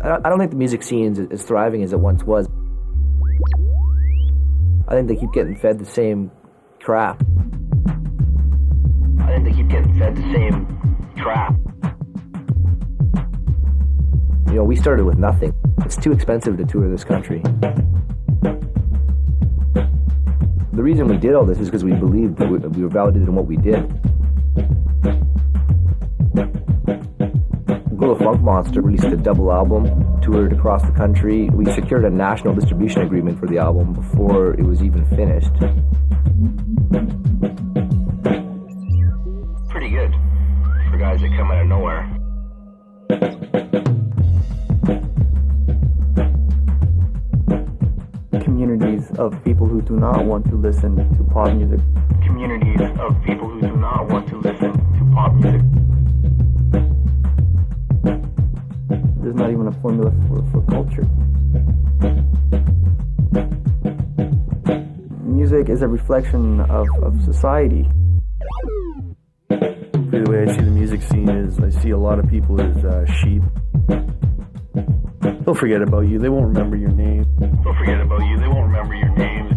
I don't think the music scene is as thriving as it once was. I think they keep getting fed the same crap. You know, we started with nothing. It's too expensive to tour this country. The reason we did all this is because we believed that we were validated in what we did. Guerrilla Funk Monster released a double album, toured across the country. We secured a national distribution agreement for the album before it was even finished. Pretty good for guys that come out of nowhere. Communities of people who do not want to listen to pop music. Communities of people who do not want to listen to pop music. There's not even a formula for culture. Music is a reflection of society. The way I see the music scene is I see a lot of people as sheep. They'll forget about you. They won't remember your name. They'll forget about you. They won't remember your name.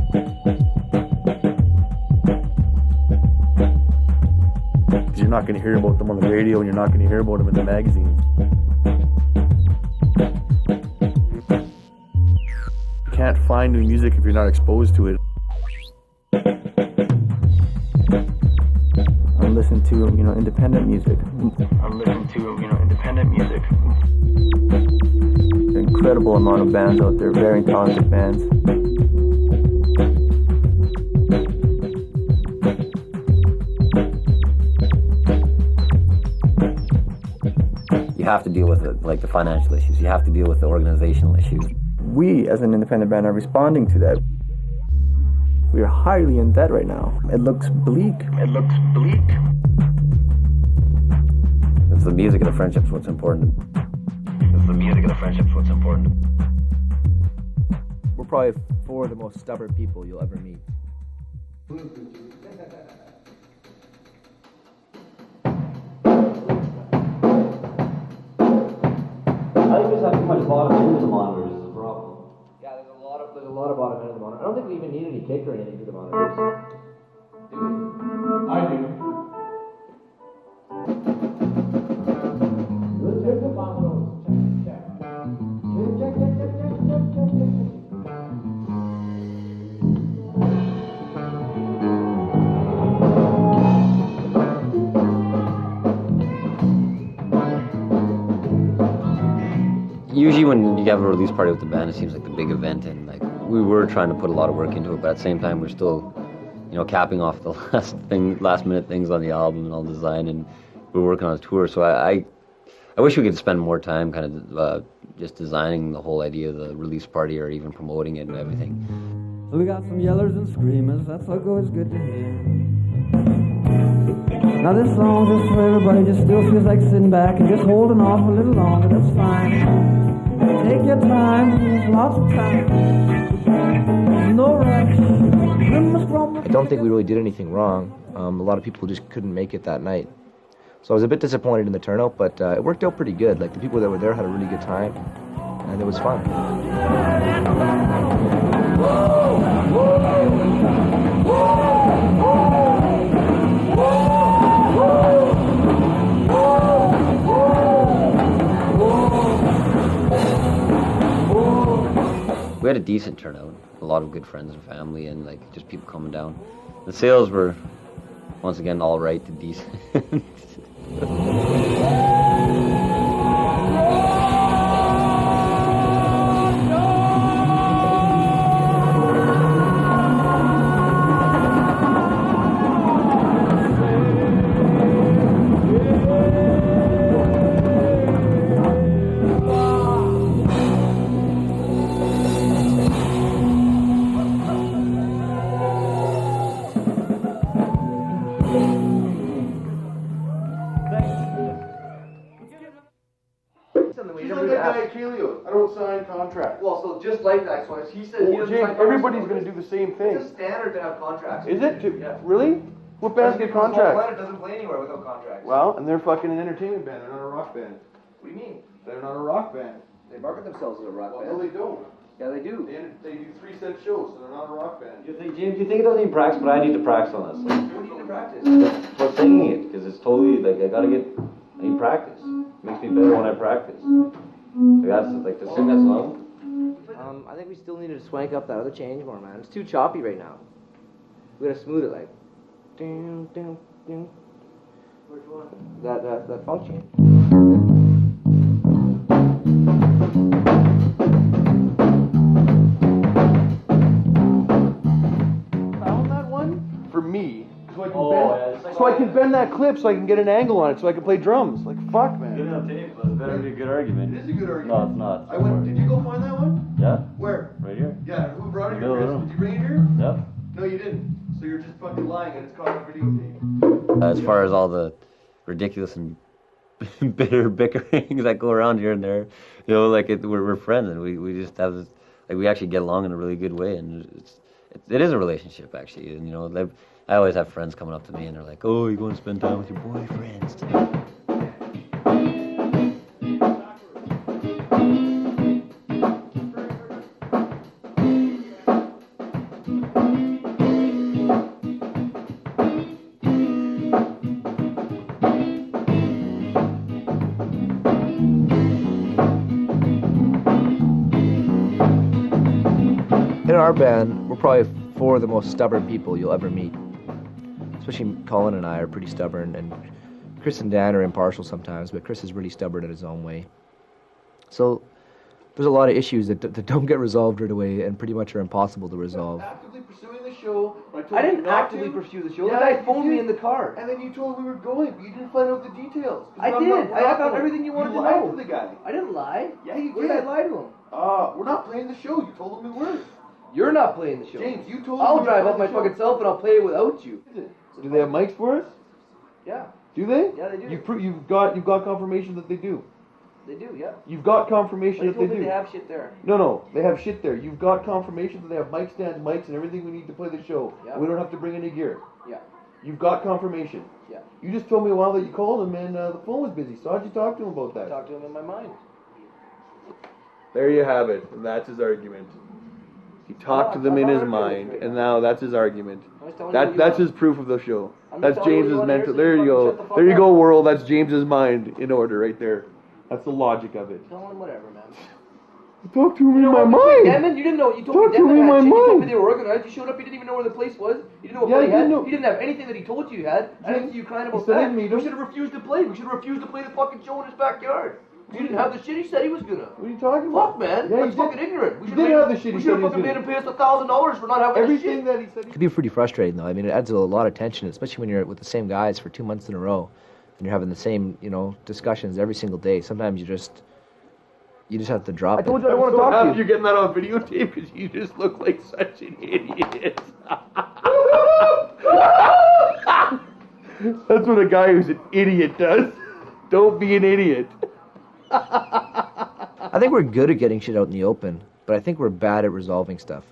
Because you're not going to hear about them on the radio and you're not going to hear about them in the magazines. You can't find new music if you're not exposed to it. I listen to, independent music. Incredible amount of bands out there, very talented bands. You have to deal with it, like the financial issues. You have to deal with the organizational issues. We, as an independent band, are responding to that. We are highly in debt right now. It looks bleak. It's the music and the friendship's what's important. We're probably four of the most stubborn people you'll ever meet. I think we just have too much bottom end of the monitors is the problem. Yeah, there's a lot of bottom end of the monitor. I don't think we even need any kick or anything to the monitors. Do we? I do. Check the monitors. Check. Usually when you have a release party with the band, it seems like the big event, and like we were trying to put a lot of work into it, but at the same time we're still, capping off the last minute things on the album and all design, and we're working on a tour. So I wish we could spend more time kind of just designing the whole idea of the release party or even promoting it and everything. So we got some yellers and screamers, that's always good to hear. Now this song just for everybody just still feels like sitting back and just holding off a little longer, that's fine. Take your time, there's lots of time. No rush. I don't think we really did anything wrong. A lot of people just couldn't make it that night. So I was a bit disappointed in the turnout, but it worked out pretty good. Like, the people that were there had a really good time, and it was fun. We had a decent turnout, a lot of good friends and family, and like just people coming down. The sales were, once again, all right to decent. Well, so just like that, so he said he doesn't James, sign everybody's contracts. going to do the same thing. It's a standard to have contracts. Is it? Yeah. Really? What bands get contracts? Planet doesn't play anywhere without contracts. Well, and they're fucking an entertainment band. They're not a rock band. What do you mean? They're not a rock band. They market themselves as a rock No, they don't. Yeah, they do. They do 3-cent shows, so they're not a rock band. James, do you think it doesn't need practice? But I need to practice on this. Like, What do you need to practice? for singing it, because it's totally like I need practice. It makes me better when I practice. Like that's like to sing that song. I think we still need to swank up that other change more, man. It's too choppy right now. We gotta smooth it like. Ding, ding, ding. Which one? That funk change. Found that one for me, so I can bend, so I can bend that clip, so I can get an angle on it, so I can play drums. Like fuck, man. Good enough tape, but it better be a good argument. It is a good argument. No, it's not. I went. Did you go find that one? Yeah, Where? right here. Yeah. Who brought it No, here, Chris? no. Did you bring it here? Yep. No, you didn't. So you're just fucking lying, and it's caught on videotape. As far as all the ridiculous and bitter bickerings that go around here and there, you know, like we're friends and we just have this, like we actually get along in a really good way, and it is a relationship actually. And you know, I always have friends coming up to me and they're like, "Oh, you going to spend time with your boyfriends tonight?" In our band, we're probably four of the most stubborn people you'll ever meet. Especially Colin and I are pretty stubborn, and Chris and Dan are impartial sometimes, but Chris is really stubborn in his own way. So there's a lot of issues that don't get resolved right away and pretty much are impossible to resolve. Actively pursuing the show. I didn't actively pursue the show. The guy phoned me in the car. And then you told me we were going, but you didn't find out the details. I did. I found everything you wanted to lied know. to the guy. I didn't lie. Yeah, you Where did. did I lie to him? We're not playing the show. You told him we were. You're not playing the show. James, you told me I'll we drive were up my playing the fucking self and I'll play it without you. show. Do they have mics for us? Yeah, Do they? Yeah, they do. You've got confirmation that they do. they do, yeah. You've got confirmation But he that they told me do. they have shit there. No, they have shit there. You've got confirmation that they have mic stands, mics, and everything we need to play the show. Yeah. We don't have to bring any gear. Yeah, You've got confirmation. yeah. You just told me a while that you called him and the phone was busy. So how'd you talk to him about I that? talked to him in my mind. There you have it, and that's his argument. He talked to them in his mind, and now that's his argument. I was telling you what you That's want. his proof of the show. I'm That's just telling you what James's you want to hear, mental. so There you fucking go. shut the fuck There you up. go, world. That's James's mind in order, right there. That's the logic of it. Tell him whatever, man. Talk to him in You know my what, mind. Denman, you didn't know. You told Talk me to Denman me in had my shit. You told me mind. they were organized. You showed up. You didn't even know where the place was. You didn't know what Yeah, play I he had. didn't know. You didn't have anything that he told you had. I didn't see you crying about He said I that. didn't meet We him. should have refused to play. We should have refused to play the fucking show in his backyard. You didn't have the shit he said he was gonna. What are you talking about? Fuck, man. Yeah, That's you fucking did. ignorant. We You should did have the shit he We said should have he was fucking made gonna. him pay us $1,000 for not having the Everything shit. that he said. It can be pretty frustrating though. I mean, it adds a lot of tension, especially when you're with the same guys for 2 months in a row, and you're having the same, discussions every single day. Sometimes you just have to drop it. I want to talk to you. You're getting that on videotape because you just look like such an idiot. That's what a guy who's an idiot does. Don't be an idiot. I think we're good at getting shit out in the open, but I think we're bad at resolving stuff.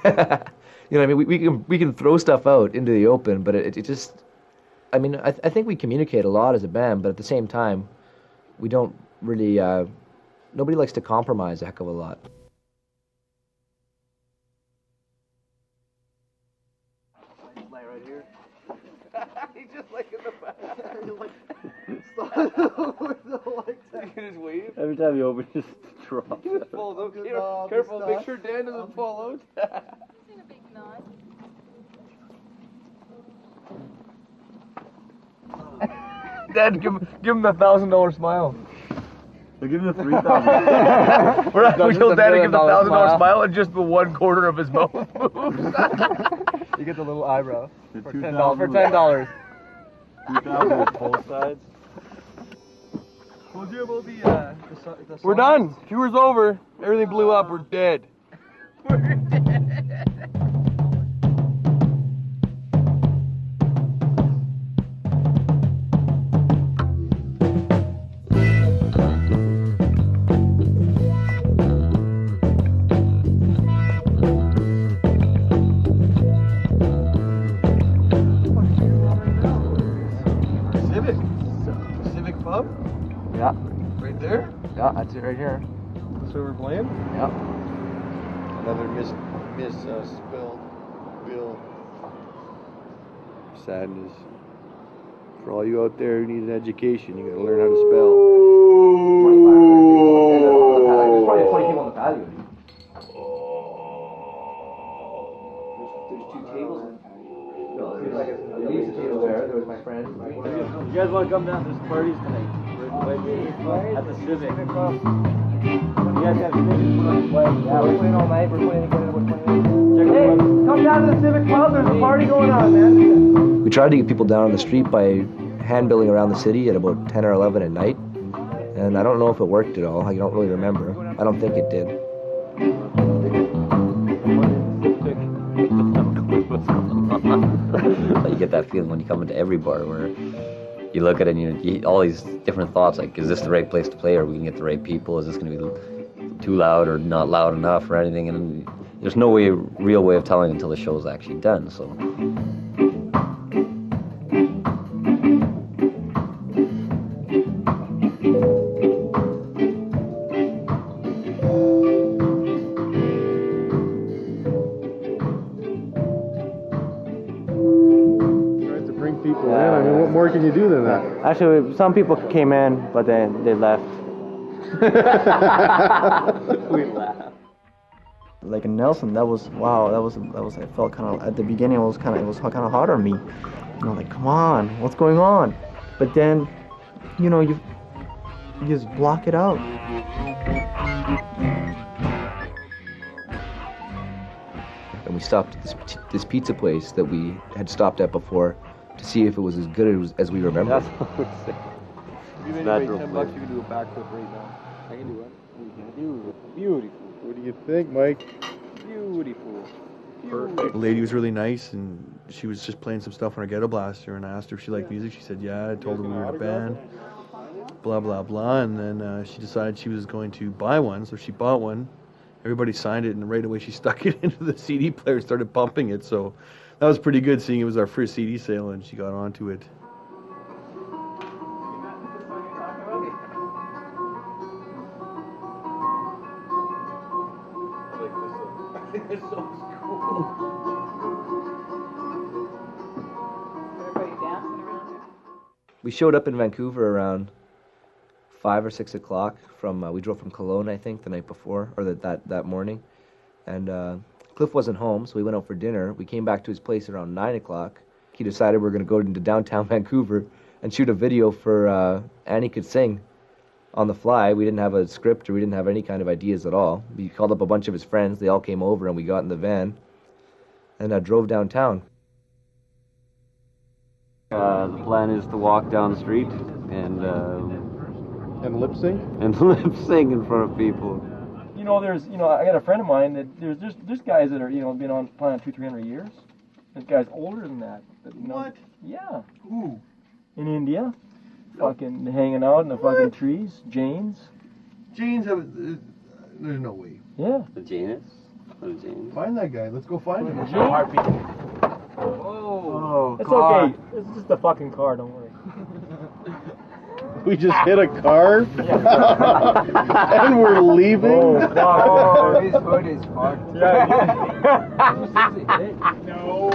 You know what I mean? We can throw stuff out into the open, but it just, I mean, I think we communicate a lot as a band, but at the same time, we don't really, nobody likes to compromise a heck of a lot. Lay right here. He's just like in the back. You can just wave. Every time you open, it just drops. He just falls out. Careful, make sure Dan doesn't fall out. Seen a big knot. Dan, give him the $1,000 smile. I'll give him the 3,000. We're not going to just a Dan to give the $1,000 $1,000 smile and just the one corner of his mouth moves. You get the little eyebrow The for 2,000 $10. For $10. 2,000 with both sides. We'll do about the We're done. Tour's over. Everything blew up. We're dead. Civic pub. Yeah, Right there. yeah, that's it right here. That's what we're playing? Yep. Another spelled bill. Sadness. For all you out there who need an education, you gotta learn how to spell. There's probably 20 people on the patio. There's 2 tables. No, there's like a pizza table there. There was my friend. You guys want to come down? There's parties tonight. At the Civic. You guys have Civic? Yeah, we're playing all night. We're playing again at 20 minutes. Hey, Come down to the Civic Club. There's a party going on, man. We tried to get people down on the street by hand-billing around the city at about 10 or 11 at night. And I don't know if it worked at all. I don't really remember. I don't think it did. You get that feeling when you come into every bar where you look at it and you all these different thoughts, like, is this the right place to play? Are we going to get the right people? Is this going to be too loud or not loud enough or anything? And there's no real way of telling until the show's actually done. So. People in. I mean, what more can you do than that? Actually, some people came in, but then they left. We laugh. Like in Nelson, that was wow. That was. I felt kind of at the beginning. It was kind of hard on me. Like, come on, what's going on? But then, you just block it out. And we stopped at this pizza place that we had stopped at before to see if it was as good as we remember. That's what we're saying. If you pay $10, you can do a backflip right now. I can do it. Beautiful. What do you think, Mike? Beautiful. The lady was really nice, and she was just playing some stuff on her ghetto blaster, and I asked her if she liked music. She said, yeah. I told her we were in a band, blah, blah, blah, and then she decided she was going to buy one, so she bought one. Everybody signed it, and right away she stuck it into the CD player and started pumping it, so that was pretty good, seeing it was our first CD sale, and she got onto it. It's so cool. Everybody dancing around there. We showed up in Vancouver around 5 or 6 o'clock. We drove from Cologne, I think, the night before, or that morning. And Cliff wasn't home, so we went out for dinner. We came back to his place around 9 o'clock. He decided we were going to go into downtown Vancouver and shoot a video for Annie Could Sing on the fly. We didn't have a script, or we didn't have any kind of ideas at all. We called up a bunch of his friends. They all came over, and we got in the van and drove downtown. The plan is to walk down the street and lip sync? and lip sync in front of people. I got a friend of mine that there's guys that are, been on planet 200-300 years. There's guys older than that. What? Yeah. Who? In India. Fucking hanging out in the fucking trees. Janes. Jane's there's no way. Yeah. The Janus? What is Janus? Find that guy. Let's go find him. Oh, it's okay. It's just a fucking car, don't worry. We just hit a car? And we're leaving? Oh, fuck. Oh, his hood is fucked. Yeah. No.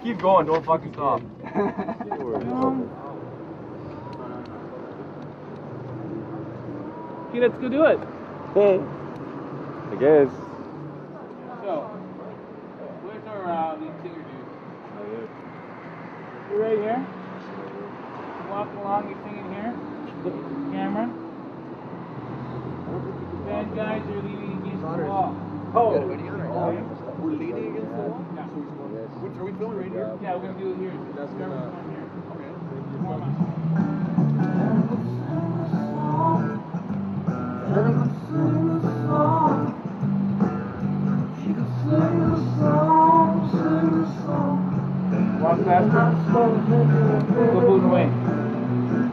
Keep going, don't fucking stop. Okay, let's go do it. I guess. So, where's our lead singer dude? You right here? Walk along, you singing here. Camera. Then guys, you're leaning against the wall. Oh. We're leaning against the wall? Yeah. Are we filming right here? Yeah, we're gonna do it here. That's here. Okay. Warm up. Walk faster. Go boot away.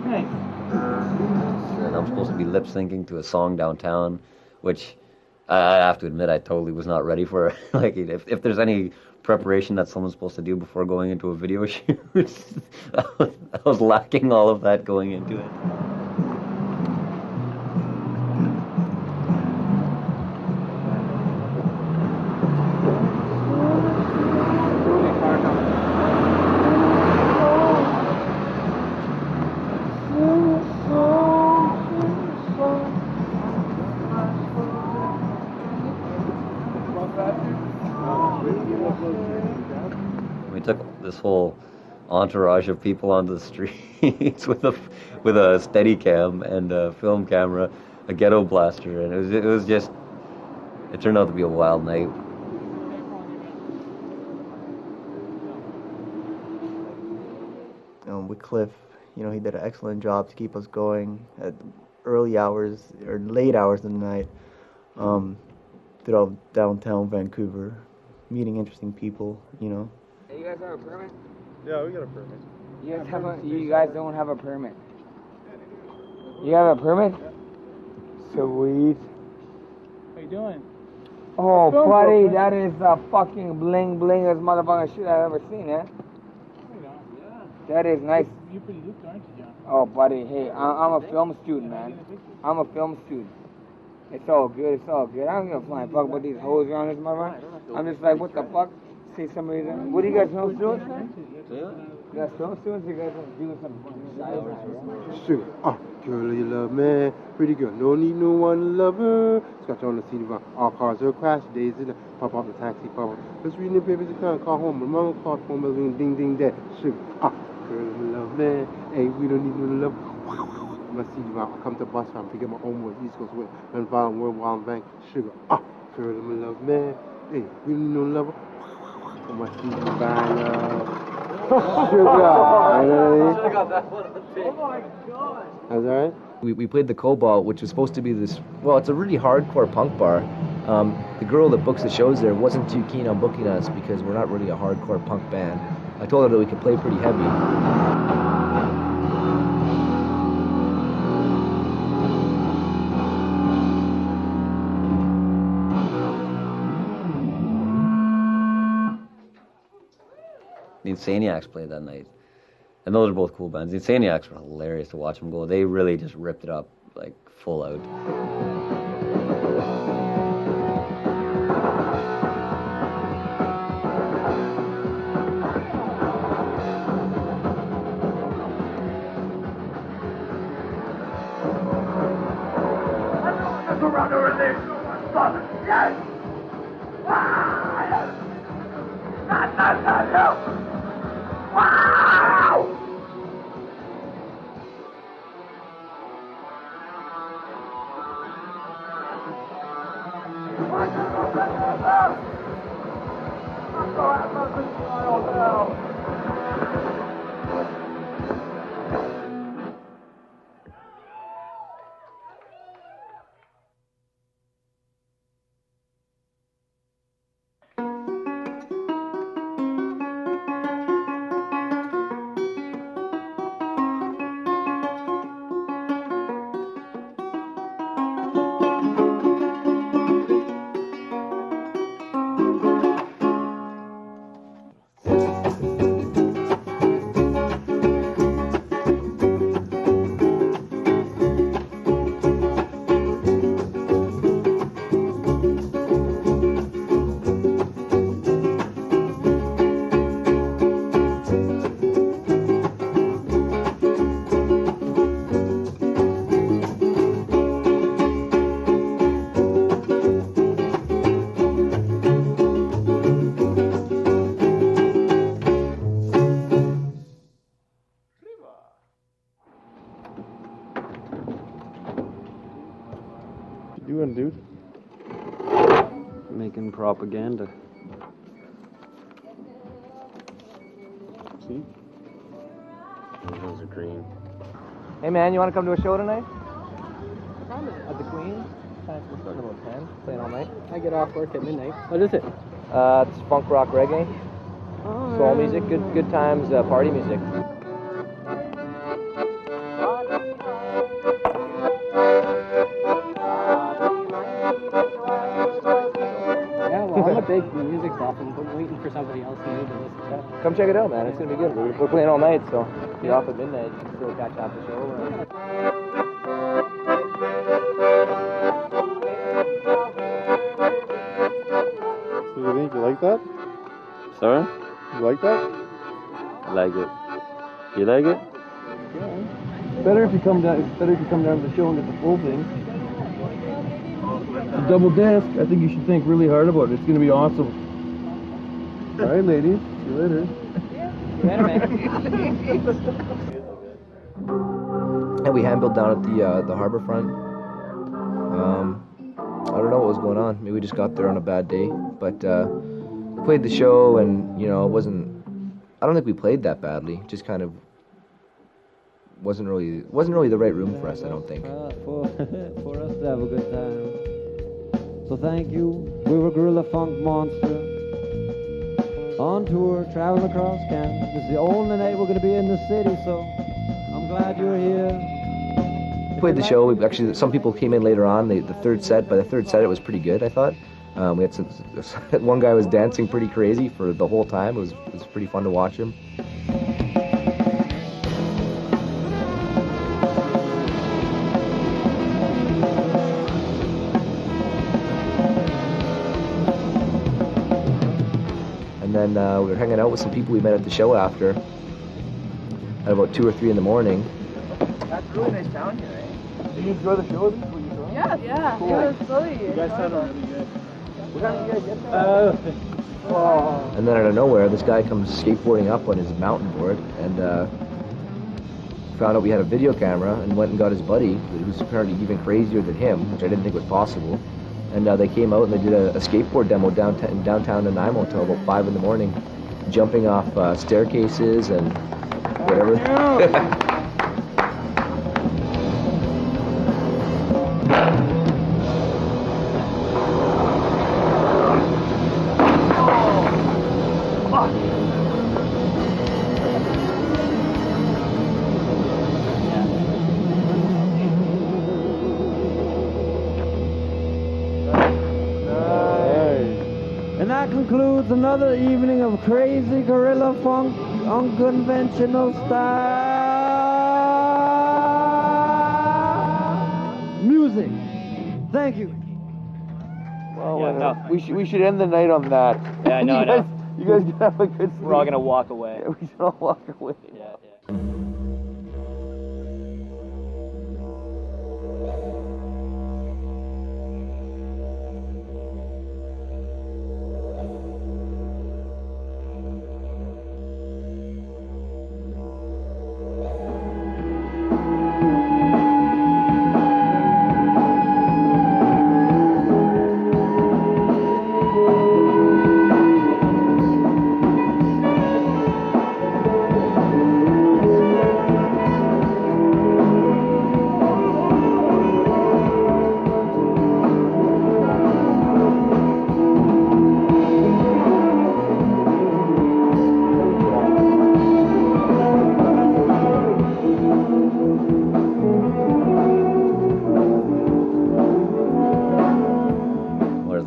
Nice. And I'm supposed to be lip syncing to a song downtown, which I have to admit I totally was not ready for. Like, if there's any preparation that someone's supposed to do before going into a video shoot, I was lacking all of that going into it. this whole entourage of people on the streets with a steady cam and a film camera, a ghetto blaster, and it turned out to be a wild night. With Cliff, you know, he did an excellent job to keep us going at early hours or late hours of the night, throughout downtown Vancouver, meeting interesting people, you know. Hey, you guys have a permit? Yeah, we got a permit. You guys don't have a permit. You have a permit? Sweet. How you doing? Oh, buddy, that is the fucking bling blingest motherfucking shit I've ever seen, eh? That is nice. You're pretty looped, aren't you, John? Oh, buddy, hey, I'm a film student, man. I'm a film student. It's all good, it's all good. I don't give a flying fuck about these hoes around this motherfucker. I'm just like, what the fuck? See somebody there. What do you guys film students? You guys film students? You guys doing some Sugar, girl, you love me. Pretty girl, no need no one lover. Scratch on the seat of all cars are crash days in the pop up the taxi, pop up. Let's read the papers, you can't call home. Mama called home, ding ding dead. Sugar, girl, you love me. Hey, we don't need no love. I'm gonna see you out. I come to bus stop, pick up my own work, East Coast Way, and Violent World Wild Bank. Sugar, girl, you love me. Hey, we don't need no lover. I'm gonna see you by Sugar. I got that one on tape. Oh my god. That's alright? We played the Cobalt, which was supposed to be this, well, it's a really hardcore punk bar. The girl that books the shows there wasn't too keen on booking us because we're not really a hardcore punk band. I told her that we could play pretty heavy. The Insaniacs played that night. And those are both cool bands. The Insaniacs were hilarious to watch them go. They really just ripped it up, like, full out. Doing, dude? Making propaganda. See? Those are green. Hey man, you want to come to a show tonight? At the Queen? We're starting about 10, playing all night. I get off work at midnight. What is it? It's funk rock reggae, soul music, good times, party music. I'm a big music buff and I'm waiting for somebody else to move to listen to stuff. Come check it out, man. It's gonna be good. We're playing all night, so get off at midnight. You can still catch half the show. So you think you like that? Sorry? You like that? I like it. You like it? Yeah. Better if you come down. It's better if you come down to the show and get the full thing. The double disc. I think you should think really hard about it. It's gonna be awesome. All right, ladies. See you later. Later, man. And we hand built down at the harbor front. I don't know what was going on. Maybe we just got there on a bad day. But we played the show, and it wasn't. I don't think we played that badly. Just kind of wasn't really the right room for us. I don't think. For us to have a good time. So thank you. We were Guerrilla Funk Monster. On tour, traveling across Canada. This is the only night we're going to be in the city, so I'm glad you're here. We played the show. We actually, some people came in later on. The third set. By the third set, it was pretty good, I thought. We had one guy was dancing pretty crazy for the whole time. It was pretty fun to watch him. And then we were hanging out with some people we met at the show after, at about 2 or 3 in the morning. That's a really nice town here, eh? Did you enjoy the show? Yeah, Cool. it was really. You guys sounded really good. What time did you guys get there? And then out of nowhere, this guy comes skateboarding up on his mountain board and found out we had a video camera and went and got his buddy, who's apparently even crazier than him, which I didn't think was possible. And they came out and they did a skateboard demo downtown Nanaimo until about 5 in the morning, jumping off staircases and whatever. And that concludes another evening of crazy Guerrilla Funk, unconventional style music. Thank you. Well, we should end the night on that. Yeah, I know. You guys can have a good sleep. We're all gonna walk away. Yeah, we should all walk away. Yeah.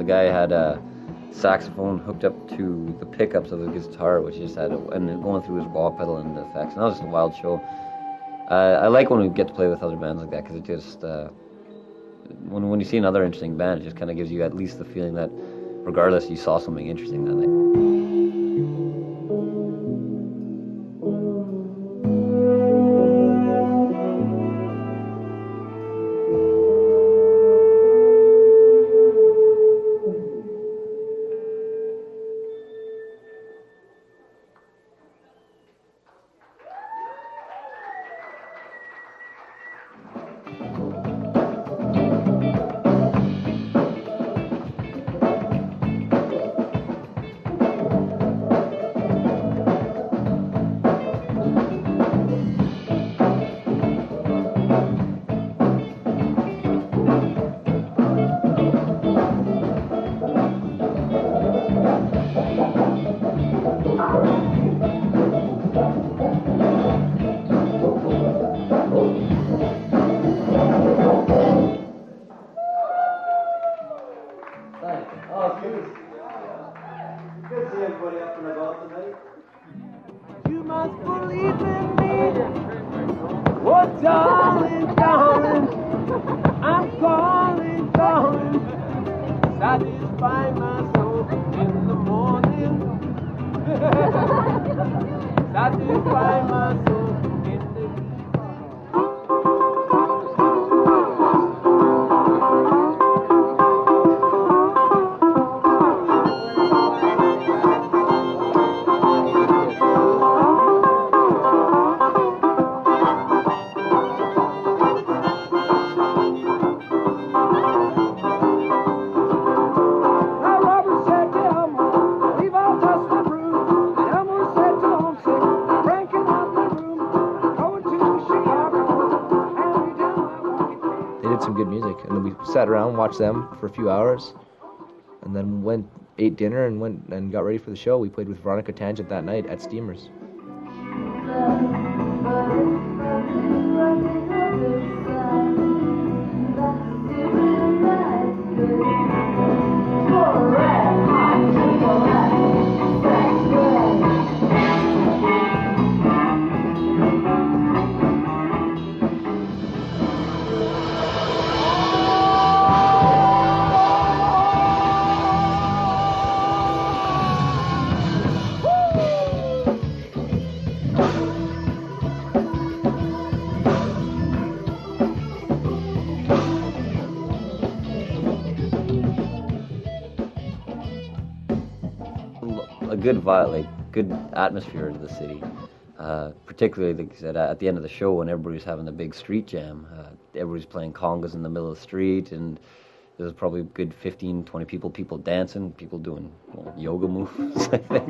guy had a saxophone hooked up to the pickups of his guitar, which he just had, and then going through his wah pedal and the effects. And that was just a wild show. I like when we get to play with other bands like that, because it just, when you see another interesting band, it just kind of gives you at least the feeling that regardless, you saw something interesting that night. You must believe in me. Oh, darling, darling, I'm calling, darling. Satisfy my soul in the morning. Satisfy my soul in the sat around, watched them for a few hours, and then ate dinner, and went and got ready for the show. We played with Veronica Tangent that night at Steamers. A good vibe, like good atmosphere to the city. Particularly, like I said, at the end of the show when everybody was having the big street jam, everybody's playing congas in the middle of the street, and there was probably a good 15, 20 people dancing, people doing yoga moves, I think.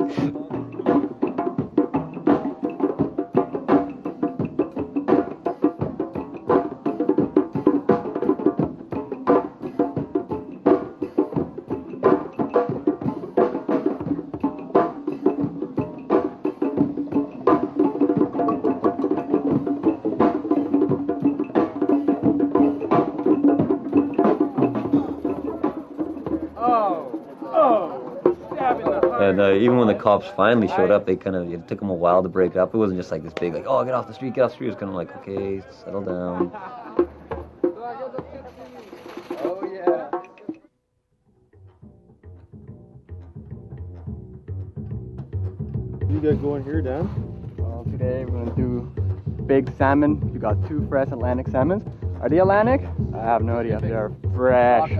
And even when the cops finally showed up, it took them a while to break it up. It wasn't just like this big, like, oh, get off the street, get off the street. It was kind of like, okay, settle down. Oh, yeah. What you got going here, Dan? Well, today we're gonna do big salmon. We got 2 fresh Atlantic salmons. Are they Atlantic? I have no idea. They are fresh.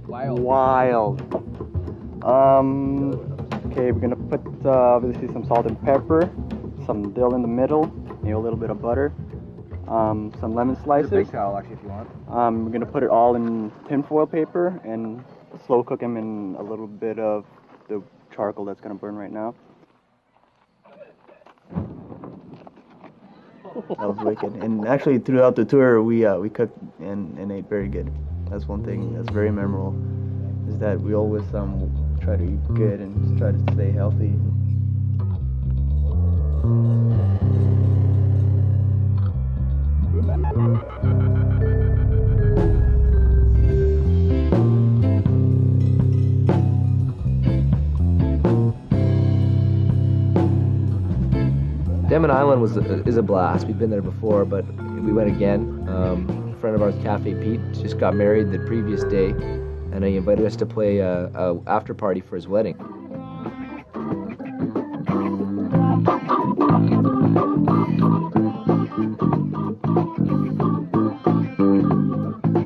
Wild. Okay, we're gonna put obviously some salt and pepper, some dill in the middle, maybe a little bit of butter, some lemon slices. Big towel, actually, if you want. We're gonna put it all in tinfoil paper and slow cook them in a little bit of the charcoal that's gonna burn right now. That was wicked. And actually, throughout the tour, we cooked and ate very good. That's one thing that's very memorable, is that we always try to eat good and just try to stay healthy. Denman Island is a blast. We've been there before, but we went again. A friend of ours, Cafe Pete, just got married the previous day, and he invited us to play a after party for his wedding.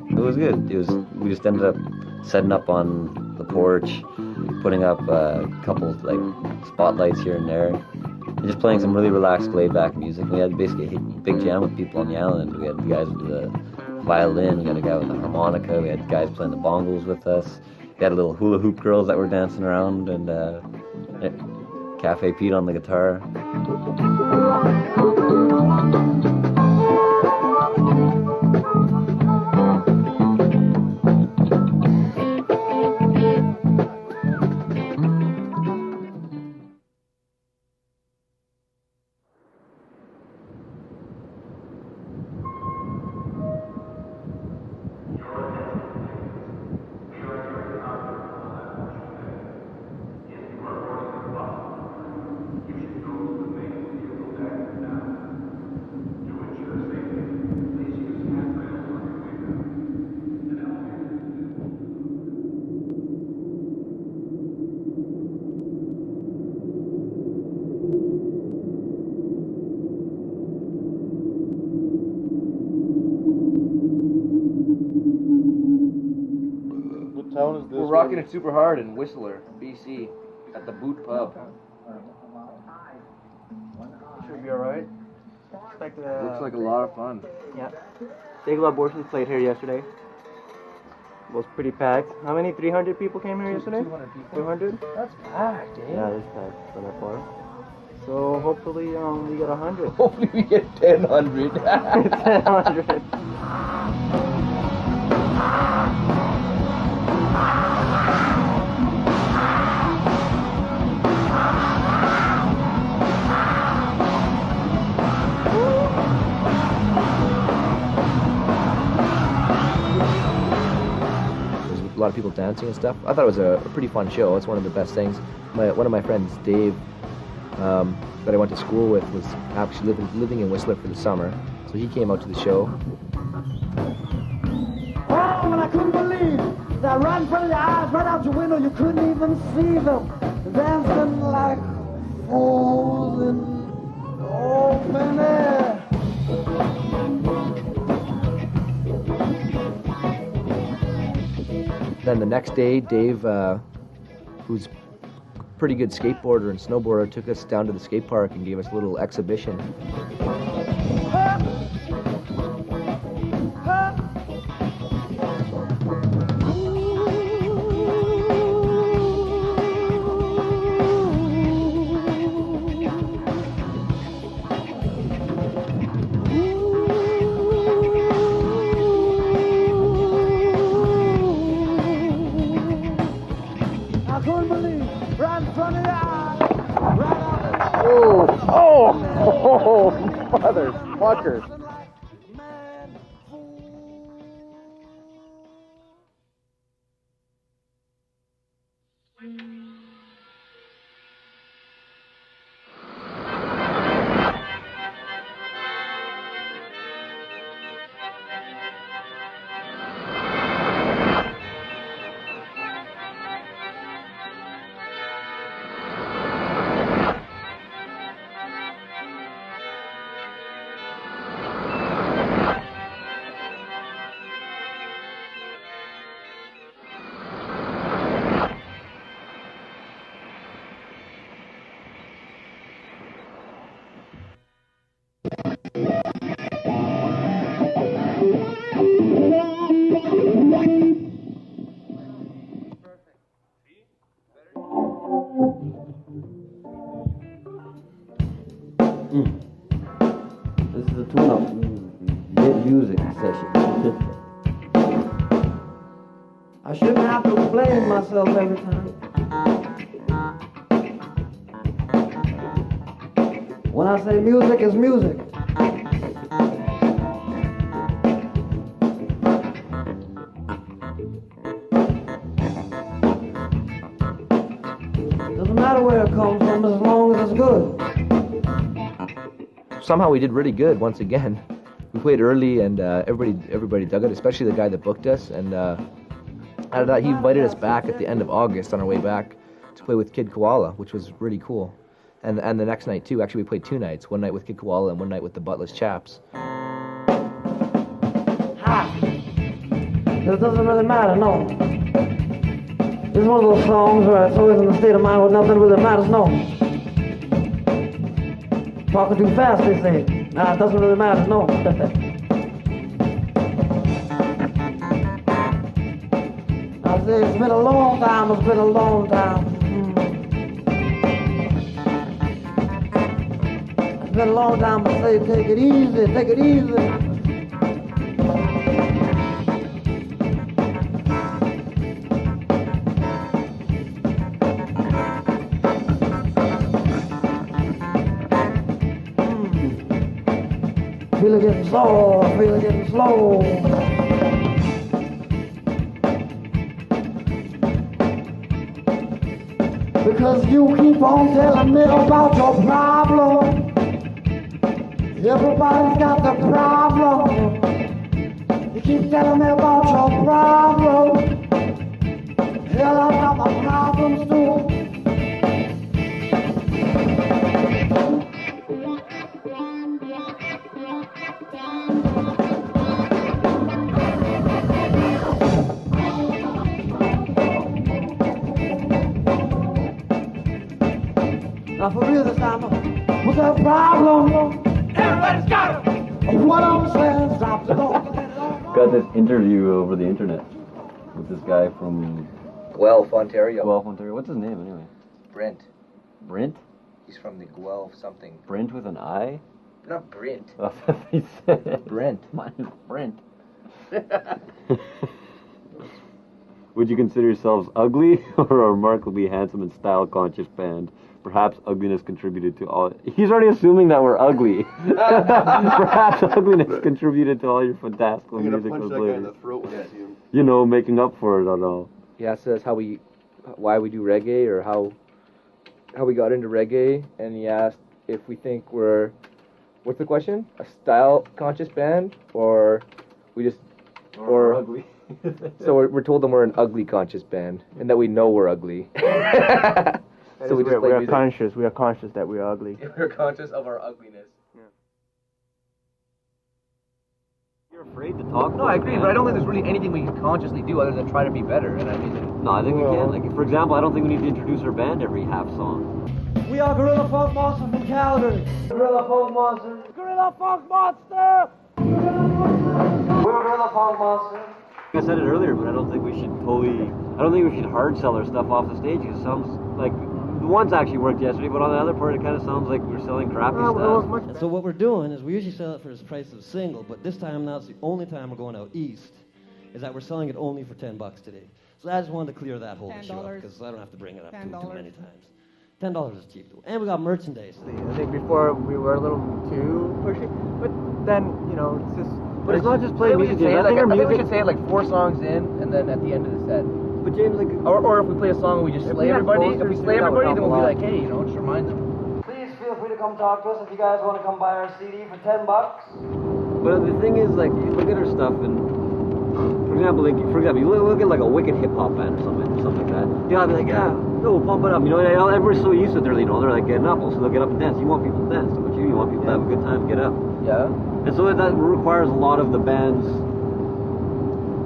It was good. We just ended up setting up on the porch, putting up a couple like spotlights here and there, and just playing some really relaxed, laid-back music. We had basically a big jam with people on the island. We had the guys with the violin, we had a guy with the harmonica, we had guys playing the bongos with us. We had little hula hoop girls that were dancing around, and Cafe Pete on the guitar. Town is this? We're rocking it super hard in Whistler, BC, at the Boot Pub. Should be alright. Looks like a lot of fun. Yeah. Dayglow Abortions played here yesterday. Was pretty packed. How many? 300 people came here yesterday? 200 people. 200? That's packed, eh? Yeah, it's packed for that far. So hopefully we get 100. Hopefully we get 1,000. 1,000. a lot of people dancing and stuff. I thought it was a pretty fun show. It's one of the best things. One of my friends, Dave, that I went to school with, was actually living in Whistler for the summer, so he came out to the show. Oh, and I couldn't believe that right in front of your eyes, right out your window, you couldn't even see them dancing like fools in open air. Then the next day, Dave, who's a pretty good skateboarder and snowboarder, took us down to the skate park and gave us a little exhibition. I couldn't believe right in front of your eyes, right out Oh, motherfucker. This is a tune-up music session. I shouldn't have to explain myself every time. When I say music is music. Doesn't matter where it comes from as long as it's good. Somehow we did really good once again. We played early and everybody dug it, especially the guy that booked us. And out of that, he invited us back at the end of August on our way back to play with Kid Koala, which was really cool. And the next night too. Actually, we played 2 nights. One night with Kid Koala and one night with the Buttless Chaps. It doesn't really matter, no. It's one of those songs where it's always in the state of mind where nothing really matters, no. Talking too fast, they say. Nah, it doesn't really matter, no. I say it's been a long time, it's been a long time. It's been a long time, I say take it easy, take it easy. Feel it getting slow, feel it getting slow. Because you keep on telling me about your problem. Everybody's got the problem. You keep telling me about your problem. Hell, I've got my problems too. Now for real this time, what's the problem? Everybody's got it. What I'm saying, stop the door. Got this interview over the internet with this guy from Guelph, Ontario. Guelph, Ontario. What's his name anyway? Brent. Brent? He's from the Guelph something. Brent with an I? Not Brent. That's what he said. Brent. Mine is Brent. Would you consider yourselves ugly or a remarkably handsome and style-conscious band? Perhaps ugliness contributed to all... He's already assuming that we're ugly. Perhaps ugliness contributed to all your fantastical musical abilities. throat when I see him. making up for it. I don't know. He asked us why we do reggae, or how we got into reggae, and he asked if we think we're, what's the question? A style conscious band, or we just, or ugly. So we're told them we're an ugly conscious band, and that we know we're ugly. So we are conscious. We are conscious that we are ugly. We're conscious of our ugliness. You're afraid to talk. No, I agree, but I don't think there's really anything we can consciously do other than try to be better. And I mean, No, I think we can. Like, for example, I don't think we need to introduce our band every half song. We are Guerrilla Funk Monster from Calgary. Guerrilla Funk Monster. Guerrilla Funk Monster. We're Guerrilla Funk Monster. I said it earlier, but I don't think we should hard sell our stuff off the stage. It sounds like the ones actually worked yesterday, but on the other part, it kind of sounds like we're selling crappy stuff. So what we're doing is we usually sell it for the price of a single, but this time now it's the only time we're going out east, is that we're selling it only for $10 today. So I just wanted to clear that whole issue up, because I don't have to bring it up too many times. $10 is cheap, and we got merchandise. I think before we were a little too pushy, but then, it's just... But it's not just playing music. I think we should say it like 4 songs in, and then at the end of the set. But James, like, or if we play a song and we just slay everybody, then we'll be like, hey, just remind them. Please feel free to come talk to us if you guys want to come buy our CD for $10. But the thing is, like, you look at our stuff, and for example, you look at like a wicked hip hop band or something like that. I'll be like, we'll pump it up. Everybody's so used to it. They're like getting up, so they'll get up and dance. You want people to dance, don't you? You want people to have a good time, get up. Yeah. And so that requires a lot of the band's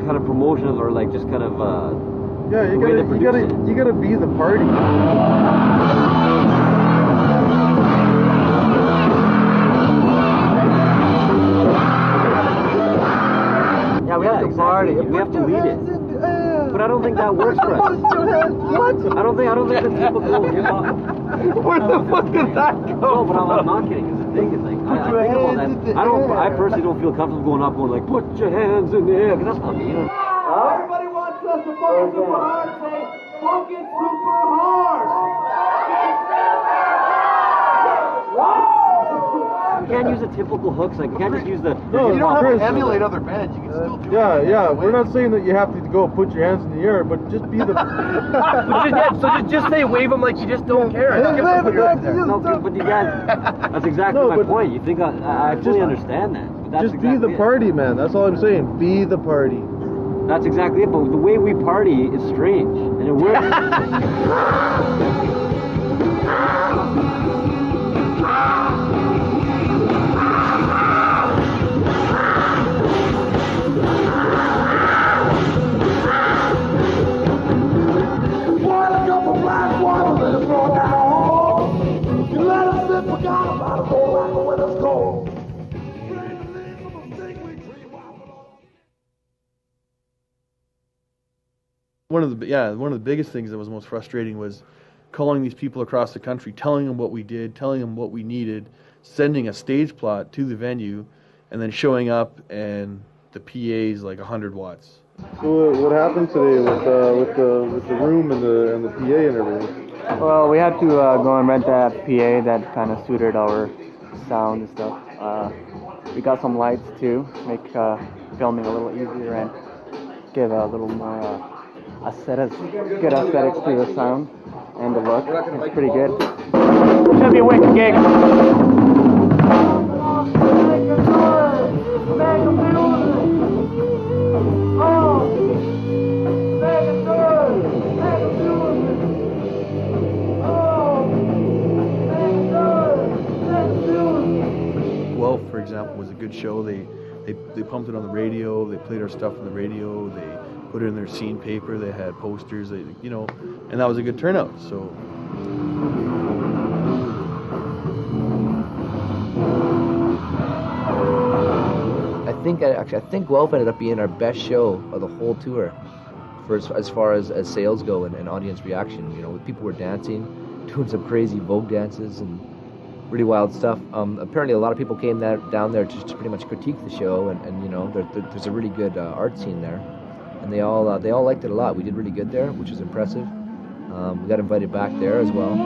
kind of promotion, or like just kind of you gotta be the party. Yeah, we have to party. We have to lead it. But I don't think that works for us. What? I don't think that's typical hip hop. Where the fuck did that go? No, but I'm not kidding. Because the thing is, like, I think about that. I personally don't feel comfortable going up, going like, put your hands in the air, because that's not me. Everybody wants us to funk it super hard. Say, funk it super hard. You can't use the typical hooks. Like, you can't just use the. No, you don't have to emulate other bands. You can still do it. Yeah. We're not saying that you have to go put your hands in the air, but just be the. So just say wave them like you just don't care. No, but you guys, that's exactly my point. You think I fully understand that. But that's Just exactly be the party, man. That's all I'm saying. Be the party. That's exactly it. But the way we party is strange, and it works. One of the biggest things that was most frustrating was calling these people across the country, telling them what we did, telling them what we needed, sending a stage plot to the venue, and then showing up and the PA's like 100 watts. So what happened today with the room and the PA and everything? Well, we had to go and rent that PA that kind of suited our sound and stuff. We got some lights too, make filming a little easier and give a little more good aesthetics to the sound and the look. It's pretty good. Should be a wicked gig. Guelph, for example, was a good show. They pumped it on the radio. They played our stuff on the radio. They put it in their scene paper. They had posters. And that was a good turnout. So. I think Guelph ended up being our best show of the whole tour, for as far as sales go and audience reaction. People were dancing, doing some crazy Vogue dances and really wild stuff. Apparently, a lot of people came down there to pretty much critique the show, and there's a really good art scene there, and they all liked it a lot. We did really good there, which was impressive. We got invited back there as well.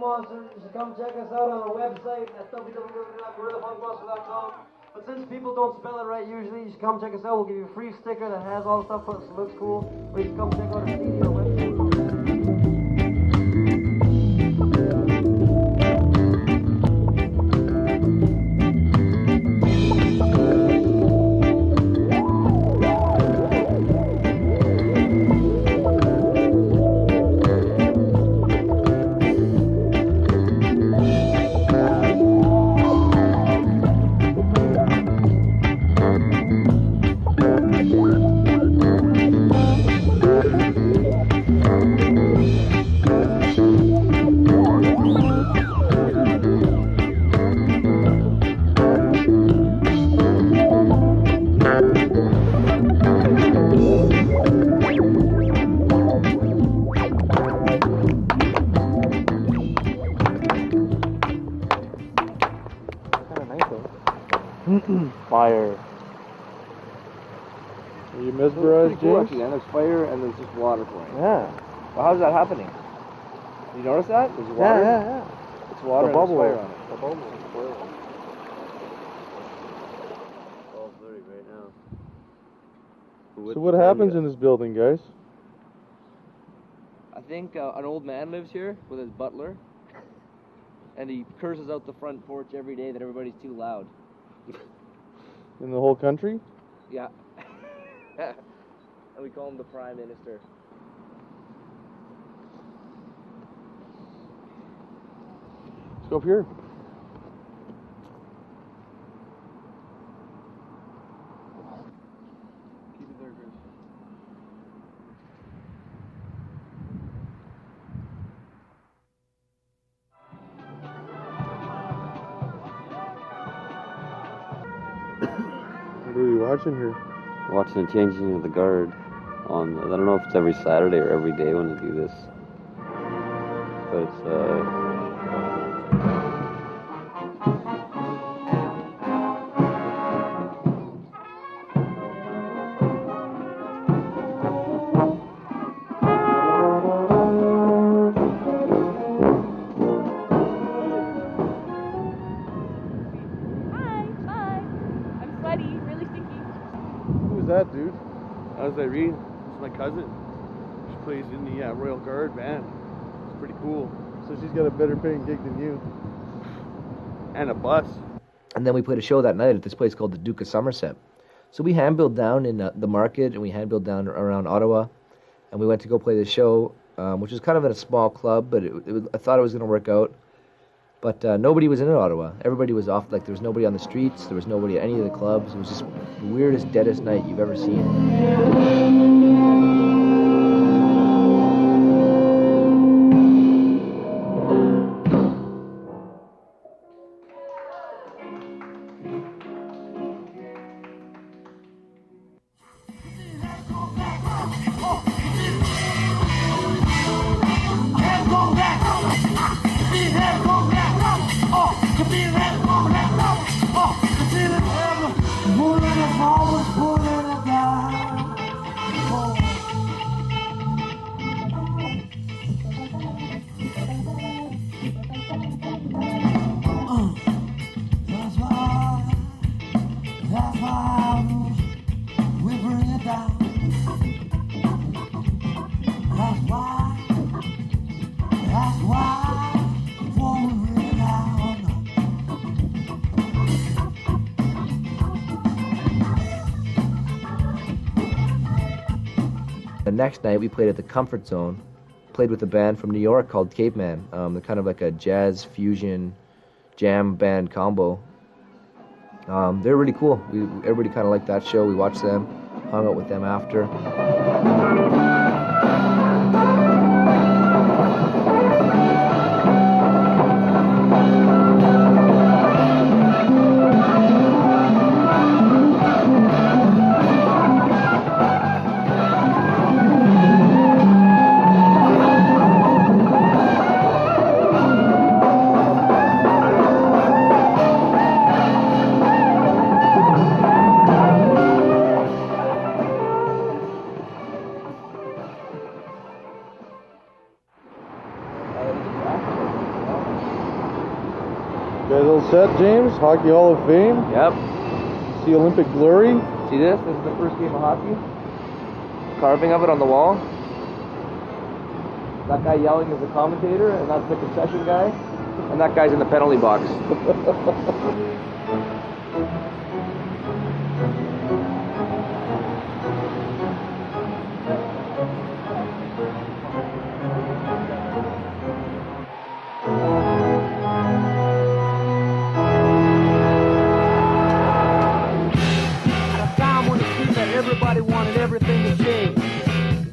Monster. You should come check us out on our website at www.guerillafunkmonster.com. But since people don't spell it right usually, you should come check us out. We'll give you a free sticker that has all the stuff that looks cool. Or you can come check out our CD or website. Fire. Are you mesmerized, Cool, James? actually, and there's fire and there's just water flowing. Yeah. Well, how's that happening? You notice that? There's water. Yeah. It's water The and there's bubble. fire on it. The bubble is boiling. 12:30 right now. So what happens in this building, guys? I think an old man lives here with his butler, and he curses out the front porch every day that everybody's too loud. In the whole country? Yeah. And we call him the Prime Minister. Let's go up here. Keep it there, Chris. What are you watching here? Watching the changing of the guard on, I don't know if it's every Saturday or every day when they do this. But it's, that, dude? How's Irene? This is my cousin. She plays in the Royal Guard band. It's pretty cool. So she's got a better paying gig than you. And a bus. And then we played a show that night at this place called the Duke of Somerset. So we hand-billed down in the market, and we hand-billed down around Ottawa, and we went to go play the show, which was kind of at a small club, but I thought it was going to work out. But nobody was in Ottawa. Everybody was off. Like, there was nobody on the streets. There was nobody at any of the clubs. It was just the weirdest, deadest night you've ever seen. The next night we played at the Comfort Zone, played with a band from New York called Cape Man. They're kind of like a jazz fusion jam band combo. They're really cool. Everybody kind of liked that show. We watched them, hung out with them after. set, James? Hockey Hall of Fame? Yep. See Olympic glory? See this? This is the first game of hockey. Carving of it on the wall. That guy yelling is the commentator, and that's the concession guy. And that guy's in the penalty box. Everybody wanted everything to change.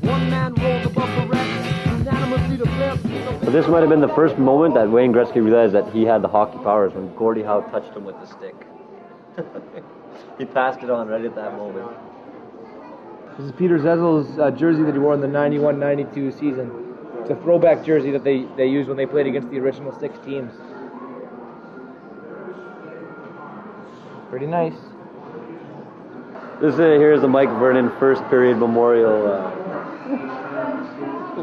One man rolled above the rest, unanimously the best. But this might have been the first moment that Wayne Gretzky realized that he had the hockey powers when Gordie Howe touched him with the stick. He passed it on right at that moment. This is Peter Zezel's jersey that he wore in the 91-92 season. It's a throwback jersey that they used when they played against the original 6 teams. Pretty nice. This here's the Mike Vernon first period memorial.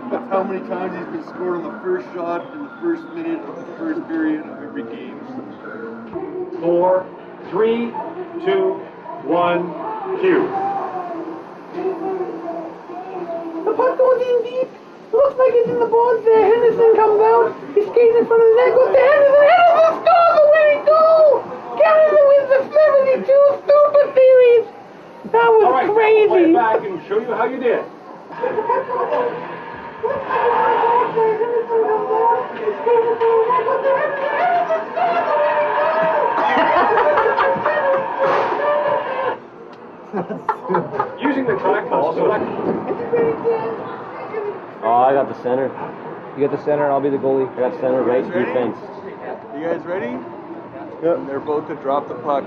That's how many times he's been scored on the first shot in the first minute of the first period of every game. 4, 3, 2, 1, cue. The puck goes in deep. Looks like it's in the boards there. Henderson comes out. He skates in front of the net. Goes to Henderson. Henderson scores the winning goal. Canada wins the 72 Super Series. That was All right, crazy. I'll play it back and show you how you did. Using the track ball, so that... Oh, I got the center. You got the center, I'll be the goalie. I got center, right defense. You guys ready? Yep. They're about to drop the puck.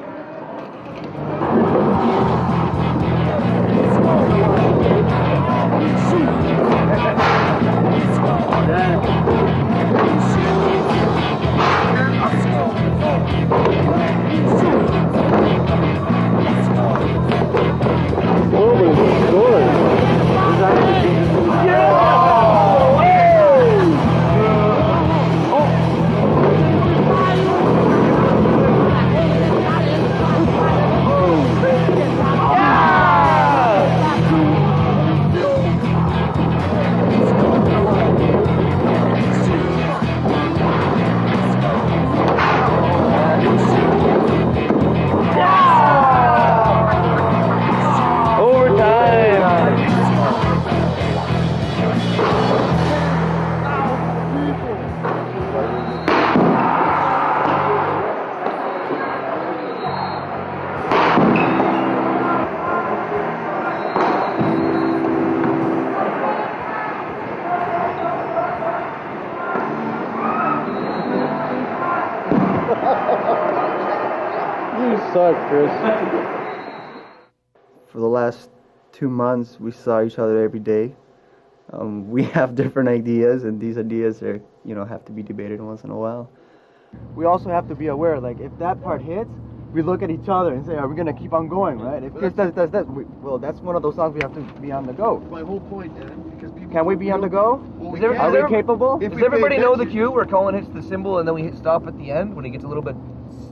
You suck, Chris. For the last 2 months, we saw each other every day. We have different ideas, and these ideas are, have to be debated once in a while. We also have to be aware, like, if that part hits, we look at each other and say, are we going to keep on going, right? If Chris does, well, that's one of those songs we have to be on the go. My whole point, Dan, because people... Can we be on the go? Well, Are we capable? Does everybody know the cue where Colin hits the cymbal and then we hit stop at the end when he gets a little bit,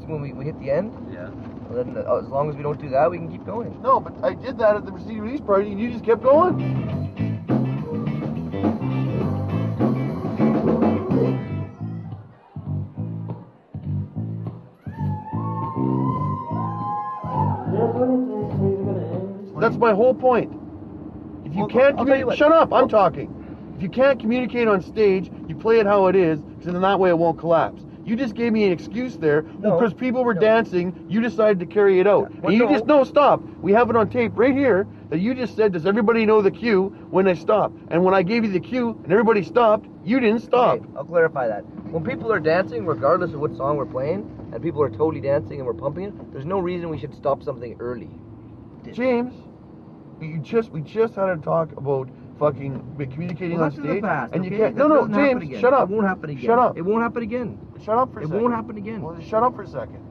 when we hit the end? Yeah. Well, then, as long as we don't do that, we can keep going. No, but I did that at the CD release party and you just kept going. That's my whole point. If you can't communicate, shut up, I'm talking. If you can't communicate on stage, you play it how it is, because then that way it won't collapse. You just gave me an excuse there, because people were dancing, you decided to carry it out. And you just, stop. We have it on tape right here, that you just said, does everybody know the cue when they stop? And when I gave you the cue and everybody stopped, you didn't stop. Okay, I'll clarify that. When people are dancing, regardless of what song we're playing, and people are totally dancing and we're pumping it, there's no reason we should stop something early. James, we just had a talk about fucking communicating on stage, and you can't. No, James, shut up. It won't happen again. Shut up. It won't happen again. Shut up for a second. It won't happen again. Well, just shut up for a second,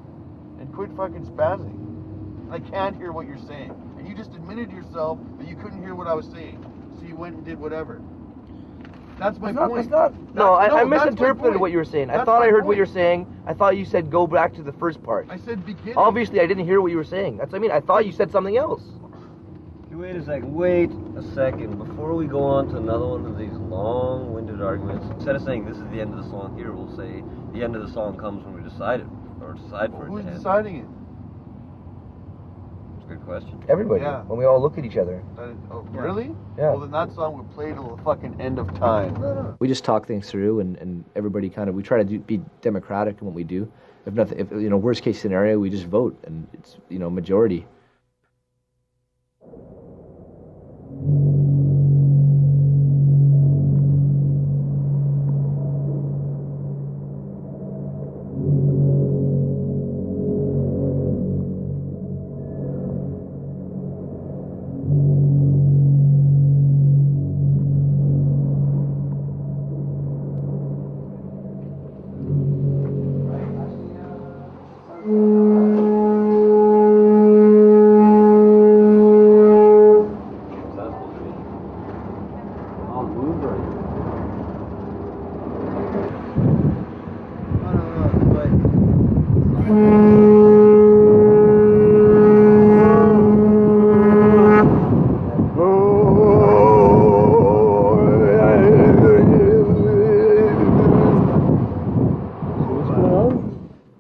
and quit fucking spazzing. I can't hear what you're saying, and you just admitted yourself that you couldn't hear what I was saying, so you went and did whatever. That's my It's not, point. it's not. No, That's- I no, that's my misinterpreted point. what you were saying. I That's thought my I heard what point. you were saying. I thought you said go back to the first part. I said beginning. Obviously, I didn't hear what you were saying. That's what I mean. I thought you said something else. Wait a second. Wait a second. Before we go on to another one of these long-winded arguments, instead of saying this is the end of the song here, we'll say the end of the song comes when we decide it, or decide for it Who's to end. deciding it? That's a good question. Everybody. Yeah. When we all look at each other. Really? Yeah. Well, then that song would play till the fucking end of time. We just talk things through, and everybody kind of, we try to be democratic in what we do. If nothing, if worst case scenario, we just vote, and it's majority.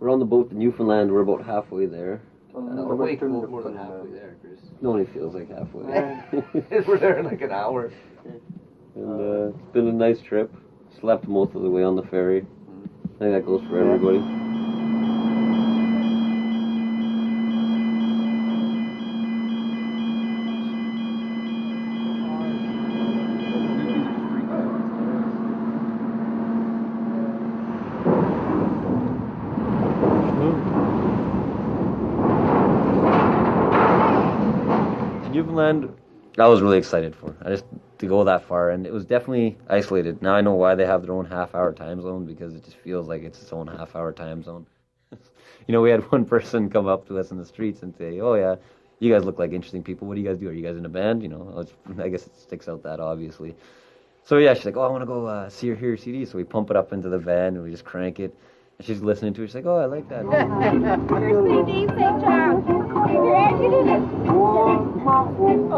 We're on the boat to Newfoundland. We're about halfway there. Way more than halfway there, Chris. It only feels like halfway. We're there in like an hour. And it's been a nice trip. Slept most of the way on the ferry. I think that goes for everybody. Newfoundland, I was really excited for. I just to go that far, and it was definitely isolated. Now I know why they have their own half-hour time zone, because it just feels like it's its own half-hour time zone. We had one person come up to us in the streets and say, "Oh yeah, you guys look like interesting people. What do you guys do? Are you guys in a band?" I guess it sticks out that obviously. So yeah, she's like, "Oh, I want to go hear your CD." So we pump it up into the van and we just crank it. And she's listening to it. She's like, "Oh, I like that." Your CD, St. John. Greg, you did it. How much is it?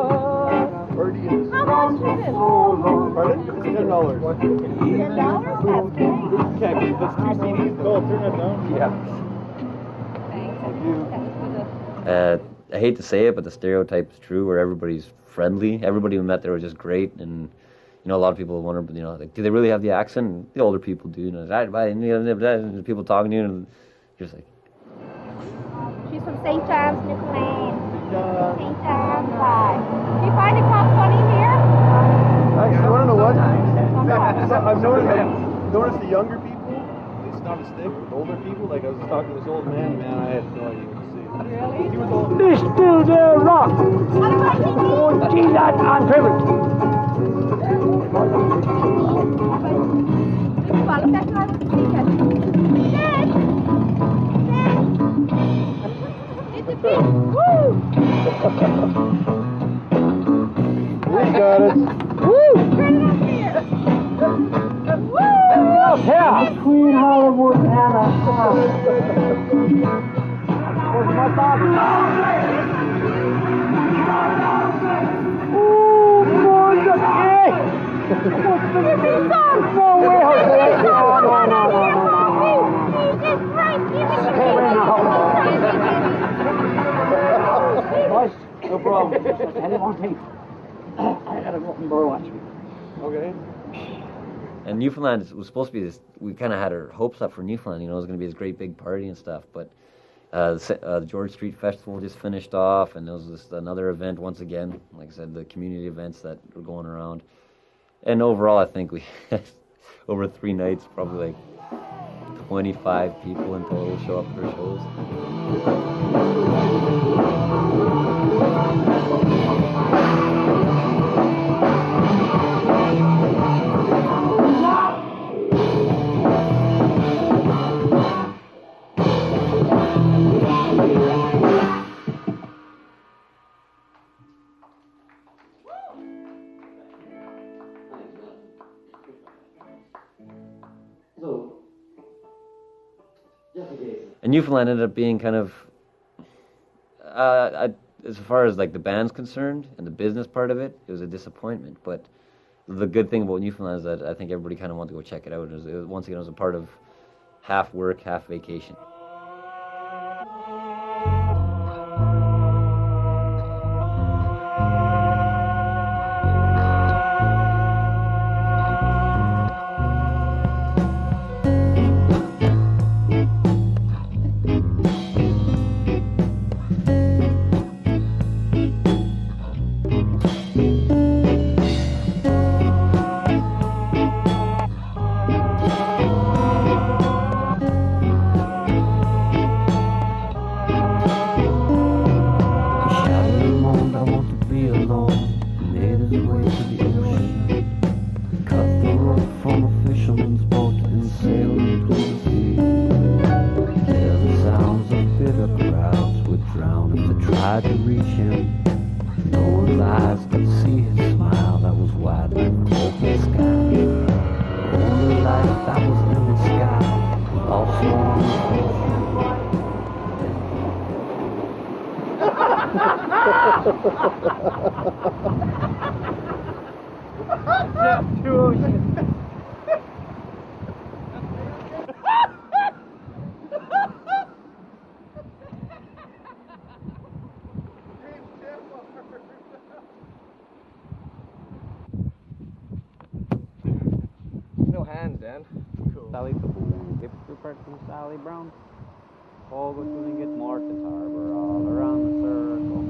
Pardon? It's $10. $10? That's great. Can't keep this 2 CDs. Go, turn that down. Yeah. I hate to say it, but the stereotype is true, where everybody's friendly. Everybody we met there was just great, and a lot of people wonder, like, do they really have the accent? And the older people do. And people talking to you, and you're just like, She's from St. John's, Newfoundland. St. John's, bye. Do you find it called funny here? I want to know what? I've noticed the younger people, they stop a stick. With older people, like I was talking to this old man, I had no idea what to say. Really? He was old. This still there rock. Oh, gee, that on favorite. Follow that car with the ticket. Dad! It's a big woo! We got it. Woo! Turn it up here! Woo! Yeah, Queen Hollywood Anna. Where's my body? Oh, boy, the king! No way, Jose! Boys, no problem. Anyone think? I gotta go up and borrow watch me. Okay. and Newfoundland was supposed to be this. We kind of had our hopes up for Newfoundland. It was going to be this great big party and stuff, but. The George Street Festival just finished off, and there was just another event once again. Like I said, the community events that were going around. And overall, I think we had, over 3 nights, probably like 25 people in total show up for shows. Newfoundland ended up being kind of, as far as like the band's concerned and the business part of it, it was a disappointment. But the good thing about Newfoundland is that I think everybody kind of wanted to go check it out. Once again, it was a part of half work, half vacation. No hands, Dan. Cool. Sally Hipster from Sally Brown. All go to get Martins Harbor all around the circle.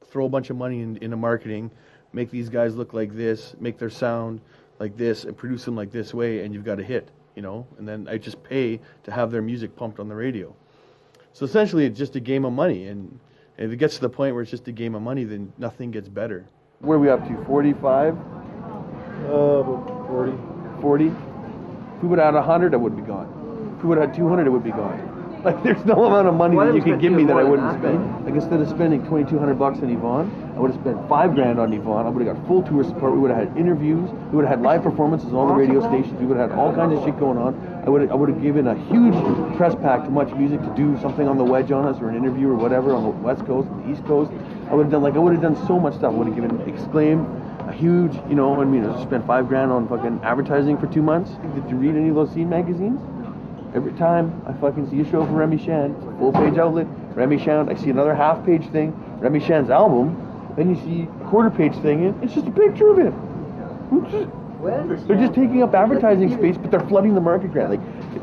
Throw a bunch of money into marketing, make these guys look like this, make their sound like this, and produce them like this way, and you've got a hit, you know? And then I just pay to have their music pumped on the radio. So essentially, it's just a game of money, and if it gets to the point where it's just a game of money, then nothing gets better. What are we up to, 45? About 40. 40? If we would have had 100, I would be gone. If we would have had 200, it would be gone. Like, there's no amount of money that you could give me that I wouldn't spend. Like, instead of spending $2,200 on Yvonne, I would have spent $5,000 on Yvonne. I would have got full tour support. We would have had interviews. We would have had live performances on all the radio stations. We would have had all kinds of shit going on. I would have given a huge press pack to Much Music to do something on the wedge on us, or an interview or whatever on the West Coast, the East Coast. I would have done so much stuff. I would have given Exclaim a huge, you know, I mean, I spent $5,000 on fucking advertising for 2 months. Did you read any of those scene magazines? Every time I fucking see a show from Remy Shan, it's a full-page outlet, Remy Shan, I see another half-page thing, Remy Shan's album, then you see a quarter-page thing, and it's just a picture of him. They're just taking up advertising space, but they're flooding the market grant. Like,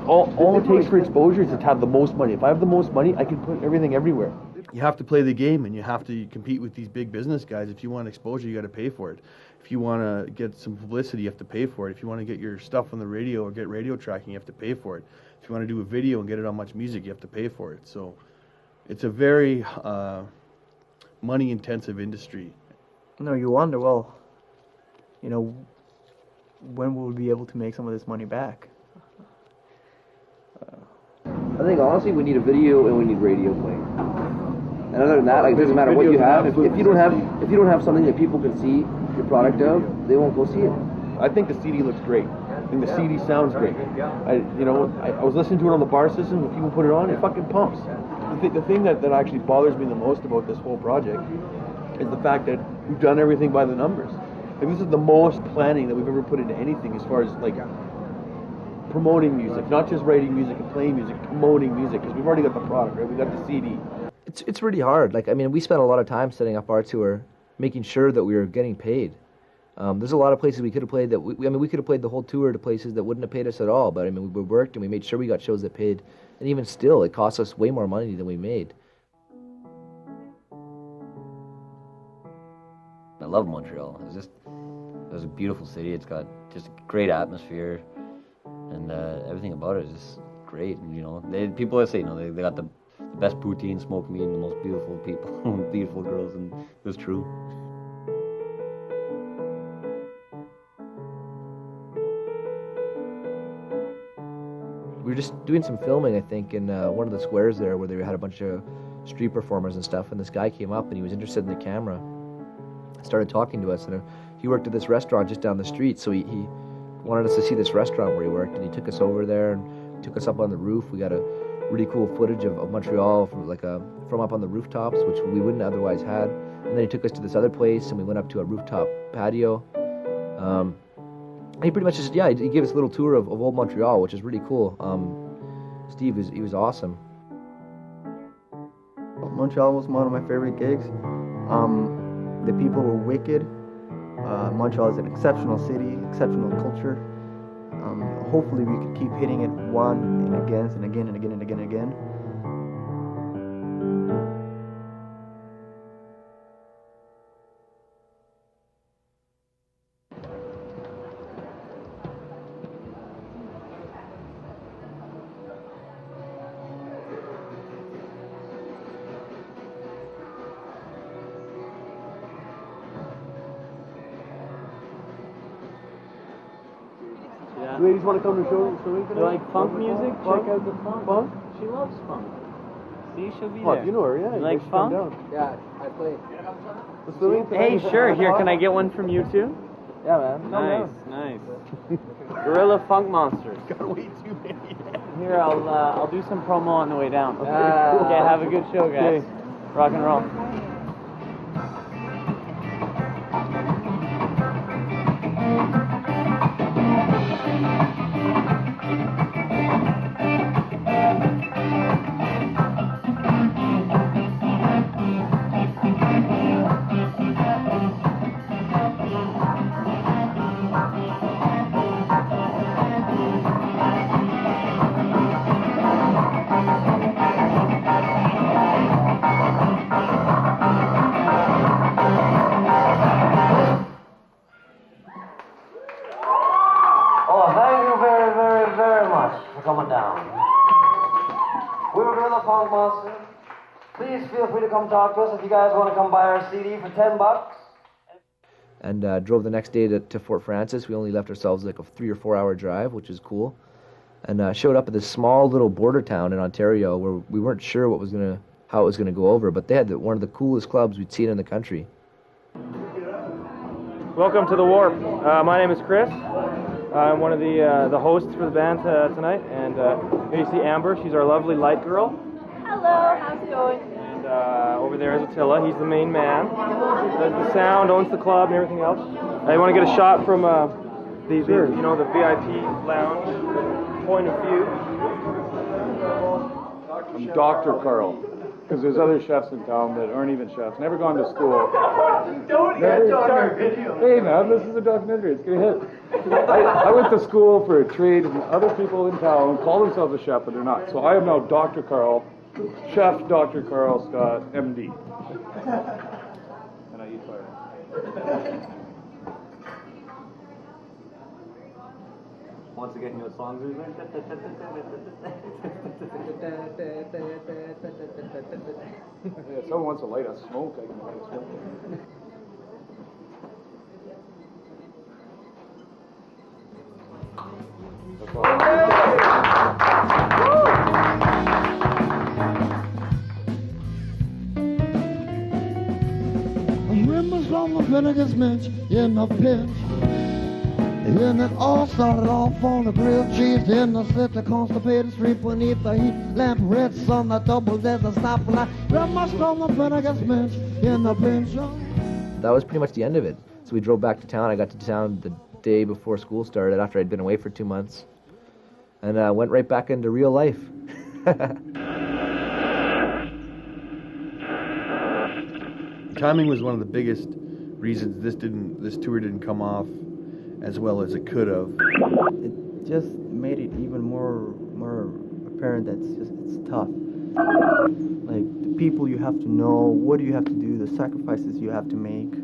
all it takes for exposure is to have the most money. If I have the most money, I can put everything everywhere. You have to play the game, and you have to compete with these big business guys. If you want exposure, you got to pay for it. If you want to get some publicity, you have to pay for it. If you want to get your stuff on the radio or get radio tracking, you have to pay for it. If you want to do a video and get it on Much Music, you have to pay for it. So it's a very money-intensive industry. No, you wonder, well, you know, when will we be able to make some of this money back? I think honestly we need a video and we need radio playing. And other than that, like, it doesn't matter what you have. If you don't have something that people can see your product of, they won't go see it. I think the CD looks great. and the CD sounds great. I was listening to it on the bar system. When people put it on, it fucking pumps. The thing that actually bothers me the most about this whole project is the fact that we've done everything by the numbers. Like, this is the most planning that we've ever put into anything as far as like promoting music, not just writing music and playing music, promoting music, because we've already got the product, right? We got the CD. It's really hard. Like, I mean, we spent a lot of time setting up our tour, making sure that we were getting paid. There's a lot of places we could have played that we could have played the whole tour to places that wouldn't have paid us at all. But I mean, we worked and we made sure we got shows that paid, and even still, it cost us way more money than we made. I love Montreal. It was a beautiful city. It's got just a great atmosphere, and everything about it is just great. And, you know, people always say, you know, they got the best poutine, smoked meat, and the most beautiful people, beautiful girls, and it was true. We were just doing some filming, I think, in one of the squares there where they had a bunch of street performers and stuff, and this guy came up and he was interested in the camera. Started talking to us, and he worked at this restaurant just down the street, so he wanted us to see this restaurant where he worked, and he took us over there and took us up on the roof. We got a really cool footage of Montreal from up on the rooftops, which we wouldn't otherwise had. And then he took us to this other place, and we went up to a rooftop patio. And he pretty much just, he gave us a little tour of old Montreal, which is really cool. Steve, he was awesome. Montreal was one of my favorite gigs. The people were wicked. Montreal is an exceptional city, exceptional culture. Hopefully we could keep hitting it one and again and again and again and again and again. Ladies want to come to show me today? You like funk music? Funk? Check out the funk. Funk? She loves funk. See, she'll be What, there. you know her, yeah. You like should funk? come down. Yeah, I play. What's the link? Hey, sure. Here, can I get one from you too? Yeah, man. Nice. Guerrilla Funk Monster. Got way too many. Here, I'll do some promo on the way down. cool. Okay, have a good show, guys. Okay. Rock and roll. Oh, thank you very, very, very much for coming down. We're Guerrilla Funk Monster. Please feel free to come talk to us if you guys want to come buy our CD for $10. And drove the next day to Fort Francis. We only left ourselves like a 3 or 4 hour drive, which is cool. And showed up at this small little border town in Ontario where we weren't sure how it was gonna go over, but they had one of the coolest clubs we'd seen in the country. Welcome to the Warp. My name is Chris. I'm one of the hosts for the band tonight, and here you see Amber. She's our lovely light girl. Hello, how's it going? And over there is Attila. He's the main man. Does the sound, owns the club, and everything else. I want to get a shot from the VIP lounge point of view. I'm Dr. Carl, because there's other chefs in town that aren't even chefs, never gone to school. Don't get our video. Hey man, this is a documentary, it's gonna hit. I went to school for a trade, and other people in town call themselves a chef, but they're not. So I am now Dr. Carl, Chef Dr. Carl Scott, MD. And I eat fire. Once again, you know what songs are Yeah, if someone wants to light a smoke, I can light a smoke. Members from the Finnegan's Bench in a pinch. And it all started off on the grilled cheese. Then I sit the constipated street beneath the heat lamp, red sun that doubled as a stoplight. Grab my stomach when I get smashed in the pension. That was pretty much the end of it. So we drove back to town. I got to town the day before school started, after I'd been away for 2 months, and went right back into real life. Timing was one of the biggest reasons this tour didn't come off as well as it could have. It just made it even more apparent that it's tough. Like, the people you have to know, what do you have to do, the sacrifices you have to make.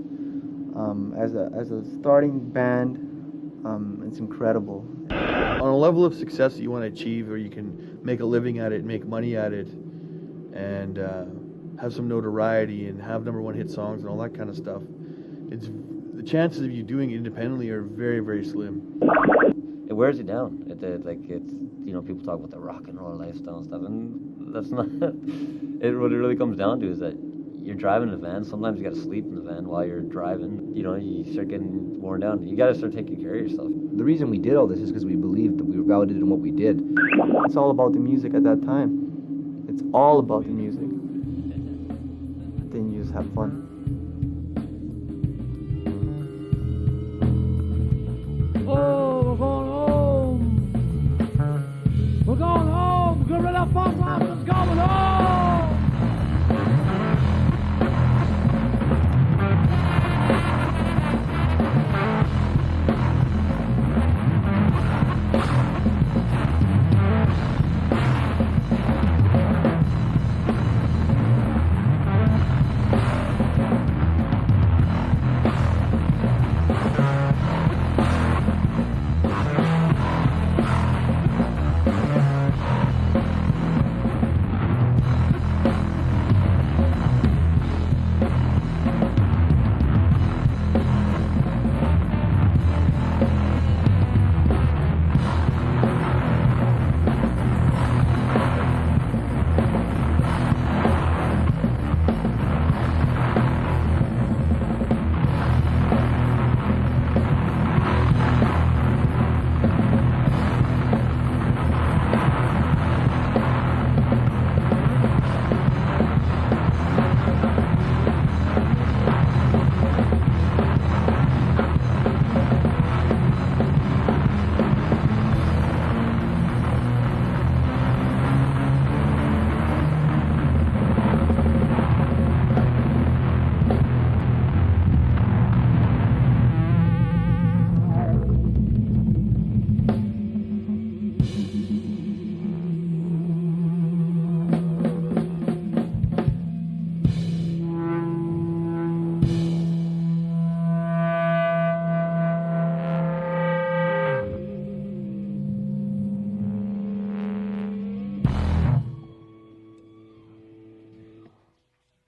As a starting band, it's incredible. On a level of success that you want to achieve, or you can make a living at it, make money at it, and have some notoriety and have #1 hit songs and all that kind of stuff, the chances of you doing it independently are very, very slim. It wears you down. People talk about the rock and roll lifestyle and stuff, and that's not it. What it really comes down to is that you're driving a van. Sometimes you got to sleep in the van while you're driving. You start getting worn down. You got to start taking care of yourself. The reason we did all this is because we believed that we were validated in what we did. It's all about the music at that time. It's all about the music. Then you just have fun. Oh, we're going home. We're going home. Guerrilla Funk Monster's going home.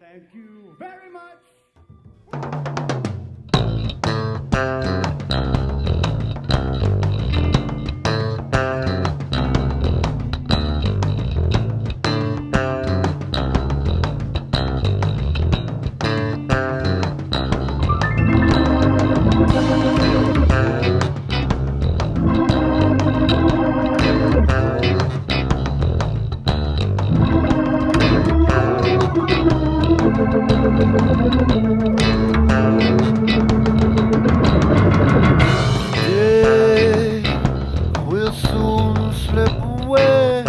Thank you very much. Will soon slip away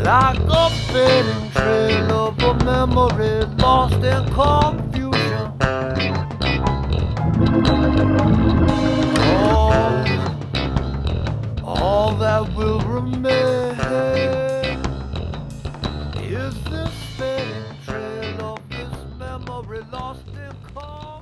like a fading trail of a memory lost in confusion. All that will remain is this fading trail of this memory lost in confusion.